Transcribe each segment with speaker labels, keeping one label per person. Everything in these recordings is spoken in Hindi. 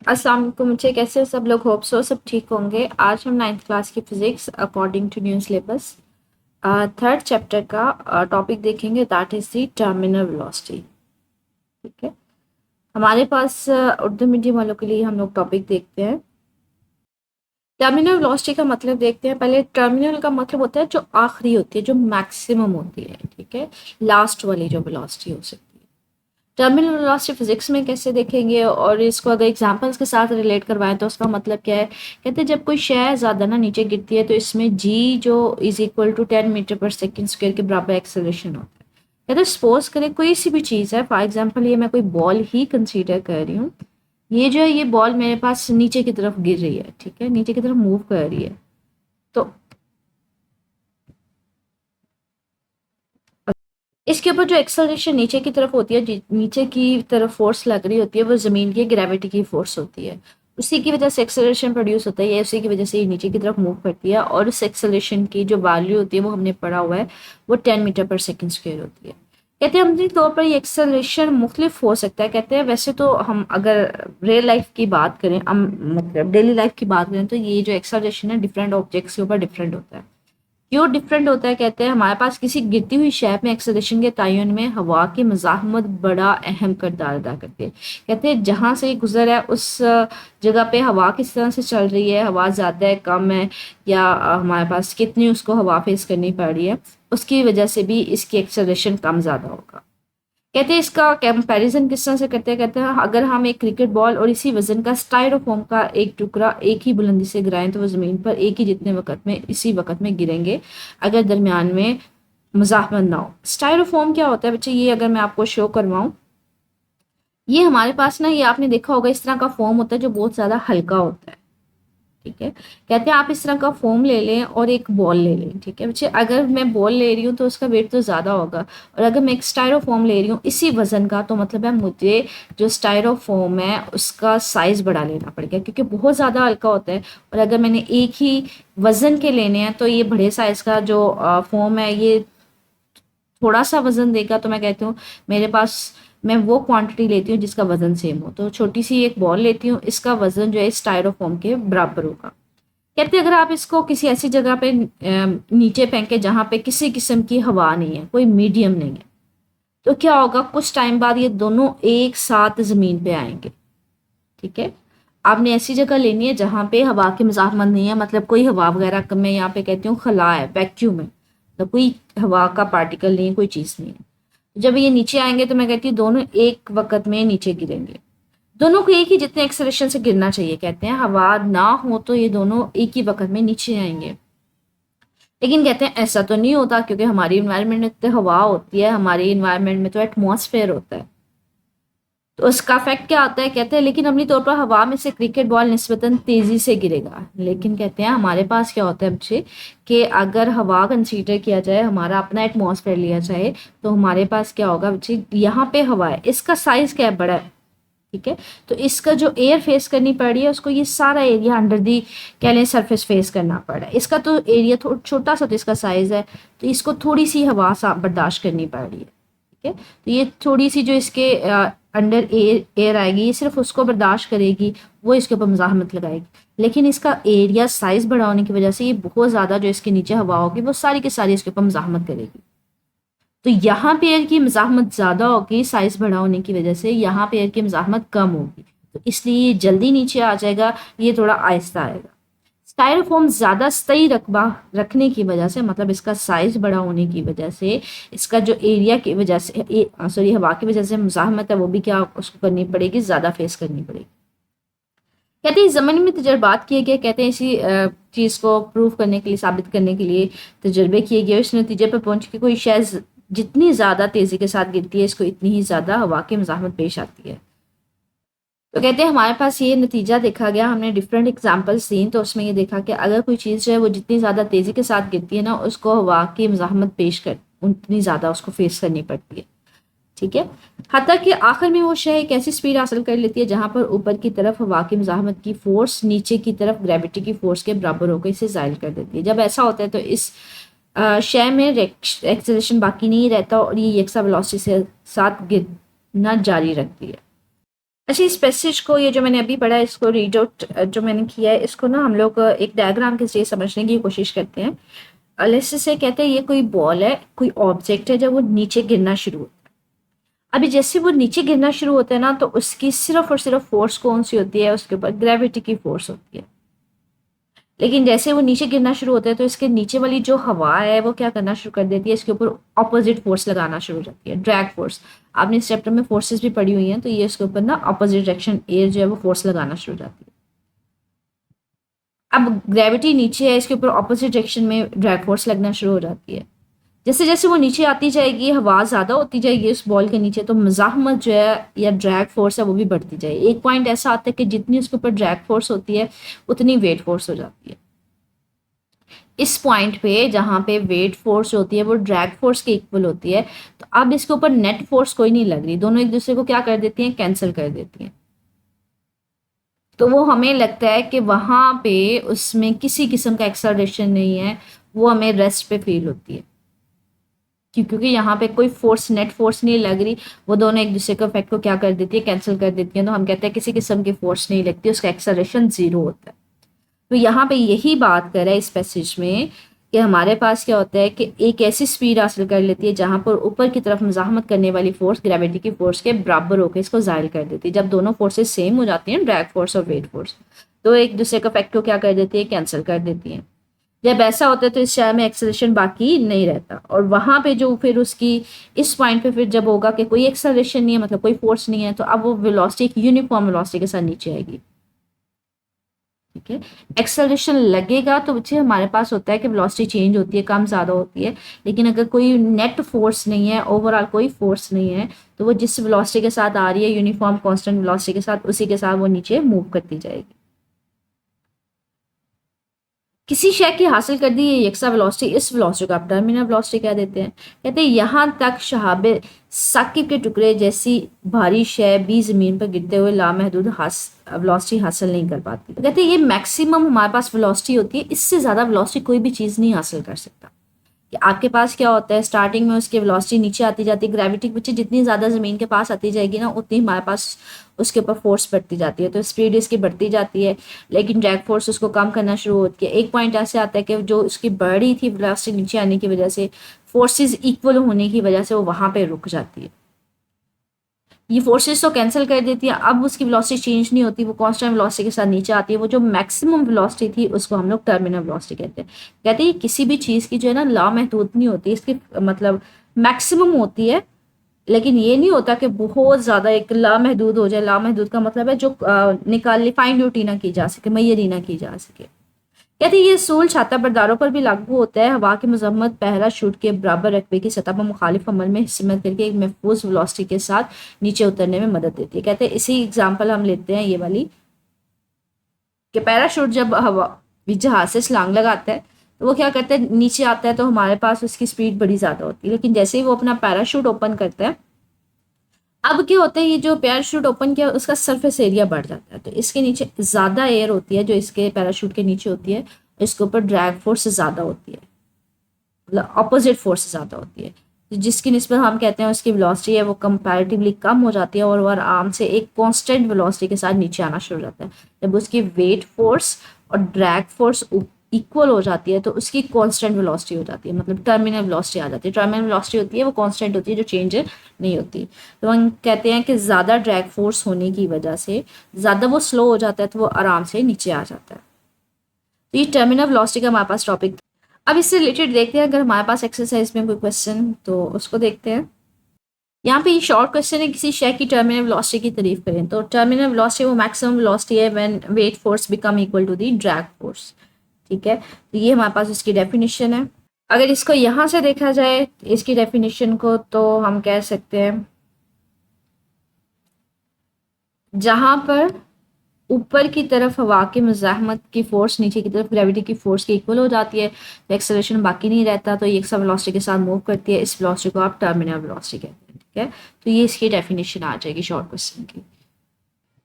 Speaker 1: अस्सलाम वालेकुम बच्चे, कैसे हो सब लोग? होप सो सब ठीक होंगे। आज हम 9th क्लास की physics according to new syllabus third chapter का टॉपिक देखेंगे, that is the terminal velocity. ठीक है, हमारे पास उर्दू मीडियम वालों के लिए हम लोग टॉपिक देखते हैं। टर्मिनल वेलोसिटी का मतलब देखते हैं। पहले टर्मिनल का मतलब होता है जो आखिरी होती है, जो मैक्सिमम होती है। ठीक है, लास्ट वाली जो वेलोसिटी हो सकती है। टर्मिनल वेलोसिटी फिजिक्स में कैसे देखेंगे, और इसको अगर एग्जांपल्स के साथ रिलेट करवाएं तो उसका मतलब क्या है। कहते हैं जब कोई शय ज़्यादा ना नीचे गिरती है तो इसमें जी जो इज इक्वल टू 10 मीटर पर सेकेंड स्क्वायर के बराबर एक्सेलरेशन होता है। कहते हैं सपोज करें कोई सी भी चीज़ है, फॉर एग्जाम्पल ये मैं कोई बॉल ही कंसीडर कर रही हूँ। ये जो है, ये बॉल मेरे पास नीचे की तरफ गिर रही है। ठीक है, नीचे की तरफ मूव कर रही है। तो इसके ऊपर जो एक्सेलरेशन नीचे की तरफ होती है, नीचे की तरफ फोर्स लग रही होती है, वो ज़मीन की ग्रेविटी की फोर्स होती है। उसी की वजह से एक्सेलरेशन प्रोड्यूस होता है, या उसी की वजह से ये नीचे की तरफ मूव करती है। और उस एक्सेलरेशन की जो वैल्यू होती है वो हमने पढ़ा हुआ है, वो 10 मीटर पर सेकेंड स्क्वायर होती है। कहते हैं आमतौर तौर पर ये एक्सेलरेशन मुख्तलिफ हो सकता है। कहते हैं वैसे तो हम अगर रियल लाइफ की बात करें, हम मतलब डेली लाइफ की बात करें, तो ये जो एक्सेलरेशन है डिफरेंट ऑब्जेक्ट्स के ऊपर डिफरेंट होता है। क्यों डिफरेंट होता है? कहते हैं हमारे पास किसी गिरती हुई शय में एक्सेलरेशन के तयन में हवा की मज़ाहमत बड़ा अहम किरदार अदा करती है। कहते हैं जहाँ से गुजर है उस जगह पे हवा किस तरह से चल रही है, हवा ज़्यादा है कम है, या हमारे पास कितनी उसको हवा फेस करनी पड़ रही है, उसकी वजह से भी इसकी एक्सेलरेशन कम ज़्यादा होगा। कहते हैं इसका कंपैरिजन किस तरह से करते हैं। कहते हैं अगर हम एक क्रिकेट बॉल और इसी वजन का स्टाइरोफोम का एक टुकड़ा एक ही बुलंदी से गिराएं तो वो ज़मीन पर एक ही जितने वक्त में इसी वक्त में गिरेंगे, अगर दरमियान में मज़ाहमत ना हो। स्टाइरोफोम क्या होता है बच्चे, ये अगर मैं आपको शो करवाऊँ, ये हमारे पास ना, ये आपने देखा होगा, इस तरह का फोम होता है जो बहुत ज़्यादा हल्का होता है। ठीक है, कहते हैं आप इस तरह का फोम ले लें और एक बॉल ले लें। ठीक है बच्चे, अगर मैं बॉल ले रही हूँ तो उसका वेट तो ज़्यादा होगा, और अगर मैं एक स्टायरोफोम ले रही हूँ इसी वजन का, तो मतलब है मुझे जो स्टायरोफोम है उसका साइज़ बढ़ा लेना पड़ेगा, क्योंकि बहुत ज़्यादा हल्का होता है। और अगर मैंने एक ही वज़न के लेने हैं तो ये बड़े साइज़ का जो फोम है ये थोड़ा सा वजन देगा। तो मैं कहती हूँ मेरे पास, मैं वो क्वांटिटी लेती हूँ जिसका वजन सेम हो। तो छोटी सी एक बॉल लेती हूँ, इसका वजन जो है स्टायरोफोम के बराबर होगा। कहते हैं अगर आप इसको किसी ऐसी जगह पे नीचे फेंके जहाँ पे किसी किस्म की हवा नहीं है, कोई मीडियम नहीं है, तो क्या होगा, कुछ टाइम बाद ये दोनों एक साथ ज़मीन पे आएंगे। ठीक है, आपने ऐसी जगह लेनी है जहाँ पे हवा की मज़ाहमत नहीं है, मतलब कोई हवा वगैरह का, मैं यहाँ पे कहती हूँ खला है, वैक्यूम है, मतलब कोई हवा का पार्टिकल नहीं है, कोई चीज़ नहीं है। जब ये नीचे आएंगे तो मैं कहती हूँ दोनों एक वक्त में नीचे गिरेंगे। दोनों को एक ही जितने एक्सेलरेशन से गिरना चाहिए। कहते हैं हवा ना हो तो ये दोनों एक ही वक्त में नीचे आएंगे। लेकिन कहते हैं ऐसा तो नहीं होता, क्योंकि हमारी इन्वायरमेंट में तो हवा होती है, हमारी इन्वायरमेंट में तो एटमॉस्फेयर होता है। तो उसका इफेक्ट क्या होता है? कहते हैं लेकिन अमली तौर पर हवा में से क्रिकेट बॉल निस्बतन तेजी से गिरेगा। लेकिन कहते हैं हमारे पास क्या होता है बच्चे, कि अगर हवा कंसीडर किया जाए, हमारा अपना एटमॉस्फेयर लिया जाए, तो हमारे पास क्या होगा बच्चे, यहाँ पे हवा है, इसका साइज क्या है, बड़ा है। ठीक है, तो इसका जो एयर फेस करनी पड़ रही है उसको ये सारा एरिया अंडर दी कह लें सरफेस फेस करना पड़ रहा है। इसका तो एरिया छोटा सा तो इसका साइज है, तो इसको थोड़ी सी हवा सा बर्दाश्त करनी पड़ रही है। ठीक है, तो ये थोड़ी सी जो इसके अंडर एयर आएगी, ये सिर्फ उसको बर्दाश्त करेगी, वो इसके ऊपर मज़ाहमत लगाएगी। लेकिन इसका एरिया साइज बड़ा होने की वजह से ये बहुत ज़्यादा जो इसके नीचे हवा होगी वो सारी की सारी इसके ऊपर मज़ाहमत करेगी। तो यहाँ पे एयर की मज़ाहमत ज़्यादा होगी साइज़ बड़ा होने की वजह से, यहाँ पे एयर की मज़ाहमत कम होगी, तो इसलिए ये जल्दी नीचे आ जाएगा, ये थोड़ा आहिस्ता आएगा। स्टायरोफोम ज़्यादा स्थायी रकबा रखने की वजह से, मतलब इसका साइज़ बड़ा होने की वजह से, इसका जो एरिया की वजह से, सॉरी हवा की वजह से मज़ाहमत है वो भी क्या उसको करनी पड़ेगी, ज़्यादा फेस करनी पड़ेगी। कहते हैं ज़माने में तजर्बात किए गए। कहते हैं इसी चीज़ को प्रूव करने के लिए, साबित करने के लिए तजर्बे किए गए, इस नतीजे पर पहुंच के कोई शय जितनी ज़्यादा तेज़ी के साथ गिरती है, इसको इतनी ही ज़्यादा हवा की मज़ाहमत पेश आती है। तो कहते हैं हमारे पास ये नतीजा देखा गया, हमने डिफरेंट एग्जांपल्स दी, तो उसमें ये देखा कि अगर कोई चीज़ जो है वो जितनी ज़्यादा तेज़ी के साथ गिरती है ना, उसको हवा की मज़ाहमत पेश कर उतनी ज़्यादा उसको फेस करनी पड़ती है। ठीक है, हत्ता कि आखिर में वो शय एक ऐसी स्पीड हासिल कर लेती है जहां पर ऊपर की तरफ हवा की मज़ाहमत की फोर्स नीचे की तरफ ग्रेविटी की फोर्स के बराबर होकर इसे ज़ायल कर देती है। जब ऐसा होता है तो इस शय में एक्सेलरेशन बाकी नहीं रहता और ये यकसा वेलोसिटी से साथ गिरना जारी रखती है। अच्छा, इस पैसेज को, ये जो मैंने अभी पढ़ा है, इसको रीड आउट जो मैंने किया है, इसको ना हम लोग एक डायग्राम के जरिए समझने की कोशिश करते हैं। लेट्स से कहते हैं ये कोई बॉल है, कोई ऑब्जेक्ट है, जब वो नीचे गिरना शुरू होता है। अभी जैसे वो नीचे गिरना शुरू होता है ना, तो उसकी सिर्फ और सिर्फ फोर्स कौन सी होती है, उसके ऊपर ग्रेविटी की फोर्स होती है। लेकिन जैसे वो नीचे गिरना शुरू होता है तो इसके नीचे वाली जो हवा है वो क्या करना शुरू कर देती है, इसके ऊपर ऑपोजिट फोर्स लगाना शुरू हो जाती है, ड्रैग फोर्स। आपने इस चैप्टर में फोर्सेस भी पढ़ी हुई हैं, तो ये इसके ऊपर ना ऑपोजिट डायरेक्शन एयर जो है वो फोर्स लगाना शुरू हो जाती है। अब ग्रेविटी नीचे है, इसके ऊपर ऑपोजिट डायरेक्शन में ड्रैग फोर्स लगना शुरू हो जाती है। जैसे जैसे वो नीचे आती जाएगी, हवा ज़्यादा होती जाएगी उस बॉल के नीचे, तो मज़ाहमत जो है या ड्रैग फोर्स है वो भी बढ़ती जाएगी। एक पॉइंट ऐसा आता है कि जितनी उसके ऊपर ड्रैग फोर्स होती है उतनी वेट फोर्स हो जाती है। इस पॉइंट पे जहाँ पे वेट फोर्स होती है वो ड्रैग फोर्स के इक्वल होती है, तो अब इसके ऊपर नेट फोर्स कोई नहीं लग रही, दोनों एक दूसरे को क्या कर देती हैं, कैंसिल कर देती हैं। तो वो हमें लगता है कि वहाँ पे उसमें किसी किस्म का एक्सेलरेशन नहीं है, वो हमें रेस्ट पे फील होती है, क्योंकि यहाँ पे कोई फोर्स, नेट फोर्स नहीं लग रही, वो दोनों एक दूसरे के इफेक्ट को क्या कर देती है, कैंसिल कर देती है। तो हम कहते हैं किसी किस्म की फोर्स नहीं लगती, उसका एक्सेलरेशन जीरो होता है। तो यहाँ पे यही बात कर रहा है इस पैसेज में कि हमारे पास क्या होता है कि एक ऐसी स्पीड हासिल कर लेती है जहाँ पर ऊपर की तरफ मज़ाहमत करने वाली फोर्स ग्रेविटी की फोर्स के बराबर होकर इसको ज़ायल कर देती है। जब दोनों फोर्सेस सेम हो जाती हैं, ड्रैग फोर्स और वेट फोर्स, तो एक दूसरे का इफेक्ट को क्या कर देती है, कैंसिल कर देती है। जब ऐसा होता है तो इस शय में एक्सेलरेशन बाकी नहीं रहता, और वहाँ पे जो फिर उसकी इस पॉइंट पे फिर जब होगा कि कोई एक्सेलरेशन नहीं है, मतलब कोई फोर्स नहीं है, तो अब वो वेलोसिटी एक यूनिफॉर्म वेलोसिटी के साथ नीचे आएगी। ठीक है, एक्सेलरेशन लगेगा तो बच्चे हमारे पास होता है कि वेलोसिटी चेंज होती है, कम ज़्यादा होती है। लेकिन अगर कोई नेट फोर्स नहीं है, ओवरऑल कोई फोर्स नहीं है, तो वो जिस वेलोसिटी के साथ आ रही है, यूनिफॉर्म कांस्टेंट वेलोसिटी के साथ, उसी के साथ वो नीचे मूव करती जाएगी। किसी शय की हासिल कर दी ये यकसा वेलोसिटी, इस वेलोसिटी को आप टर्मिनल वेलोसिटी कह देते हैं। कहते हैं यहाँ तक शहाब साकिब के टुकड़े जैसी भारी शय भी ज़मीन पर गिरते हुए लामहदूद वेलोसिटी हासिल नहीं कर पाती। तो कहते हैं ये मैक्सिमम हमारे पास वेलोसिटी होती है, इससे ज़्यादा वेलोसिटी कोई भी चीज़ नहीं हासिल कर सकता। कि आपके पास क्या होता है, स्टार्टिंग में उसकी वेलोसिटी नीचे आती जाती है, ग्रेविटी की जितनी ज़्यादा ज़मीन के पास आती जाएगी ना, उतनी हमारे पास उसके ऊपर फोर्स बढ़ती जाती है, तो स्पीड इसकी बढ़ती जाती है। लेकिन ड्रैग फोर्स उसको कम करना शुरू होती है। एक पॉइंट ऐसे आता है कि जो उसकी बढ़ी थी वेलोसिटी नीचे आने की वजह से, फोर्सेस इक्वल होने की वजह से वो वहाँ पे रुक जाती है। ये फोर्सेस तो कैंसिल कर देती है, अब उसकी वेलोसिटी चेंज नहीं होती, वो कांस्टेंट वेलोसिटी के साथ नीचे आती है। वो जो मैक्सिमम वेलोसिटी थी उसको हम लोग टर्मिनल वेलोसिटी कहते हैं। कहते हैं किसी भी चीज़ की जो है ना लामहदूद नहीं होती, इसकी मतलब मैक्सिमम होती है, लेकिन ये नहीं होता कि बहुत ज़्यादा एक लामहदूद हो जाए। लामहदूद का मतलब है जो निकाल फाइन ड्यूटी ना की जा सके, मैयरी ना की जा सके। कहते हैं ये असूल छाता बरदारों पर भी लागू होता है। हवा की मजम्मत पहला शूट के बराबर रकबे की सतह पर मुखालिफ अमल में हिस्सेमत करके एक महफूज वेलोसिटी के साथ नीचे उतरने में मदद देती है। कहते हैं इसी एग्जाम्पल हम लेते हैं ये वाली, कि पैराशूट जब हवा जहाज से छलांग लगाता है तो वो क्या करता है, नीचे आता है, तो हमारे पास उसकी स्पीड बड़ी ज़्यादा होती है। लेकिन जैसे ही वो अपना पैराशूट ओपन करता है, अब क्या होता है, ये जो पैराशूट ओपन किया उसका सरफेस एरिया बढ़ जाता है, तो इसके नीचे ज़्यादा एयर होती है जो इसके पैराशूट के नीचे होती है, इसके ऊपर ड्रैग फोर्स ज़्यादा होती है, मतलब अपोजिट फोर्स ज़्यादा होती है। तो जिसकी निस्बत हम कहते हैं उसकी वेलोसिटी है वो कंपैरेटिवली कम हो जाती है, और वो आराम से एक कांस्टेंट वेलोसिटी के साथ नीचे आना शुरू हो जाता है। जब उसकी वेट फोर्स और ड्रैग फोर्स इक्वल हो जाती है तो उसकी कांस्टेंट वेलोसिटी हो जाती है, मतलब टर्मिनल वेलोसिटी आ जाती है। टर्मिनल वेलोसिटी होती है वो कांस्टेंट होती है, जो चेंज नहीं होती। तो हम कहते हैं कि ज़्यादा ड्रैग फोर्स होने की वजह से ज़्यादा वो स्लो हो जाता है, तो वो आराम से नीचे आ जाता है। तो ये टर्मिनल वेलोसिटी का हमारे पास टॉपिक। अब इससे रिलेटेड देखते हैं, अगर हमारे पास एक्सरसाइज में कोई क्वेश्चन तो उसको देखते हैं। यहाँ पे ये शॉर्ट क्वेश्चन है, किसी शय की टर्मिनल वेलोसिटी की तारीफ करें। तो टर्मिनल वेलोसिटी वो मैक्सिमम वेलोसिटी है when weight force become equal to the drag force. ठीक है, तो ये हमारे पास इसकी डेफिनेशन है। अगर इसको यहाँ से देखा जाए इसकी डेफिनेशन को, तो हम कह सकते हैं जहाँ पर ऊपर की तरफ हवा की मुज़ाहमत की फोर्स नीचे की तरफ ग्रेविटी की फोर्स के इक्वल हो जाती है, तो एक्सेलरेशन बाकी नहीं रहता, तो ये एक सा वेलोसिटी के साथ मूव करती है। इस वेलोसिटी को आप टर्मिनल वेलोसिटी कहते हैं। ठीक है, तो ये इसकी डेफिनेशन आ जाएगी शॉर्ट क्वेश्चन की।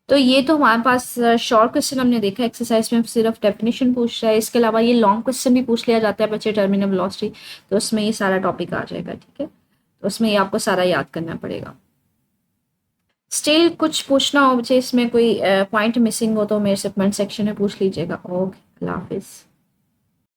Speaker 1: तो ये तो हमारे पास शॉर्ट क्वेश्चन हमने देखा, एक्सरसाइज में सिर्फ डेफिनेशन पूछ रहा है। इसके अलावा ये लॉन्ग क्वेश्चन भी पूछ लिया जाता है बच्चे, टर्मिनल वेलोसिटी, तो उसमें ये सारा टॉपिक आ जाएगा। ठीक है, तो उसमें ये आपको सारा याद करना पड़ेगा। स्टिल कुछ पूछना हो मुझे, इसमें कोई पॉइंट मिसिंग हो तो मेरे से कमेंट सेक्शन में पूछ लीजिएगा। ओके, अल्लाह हाफिज़।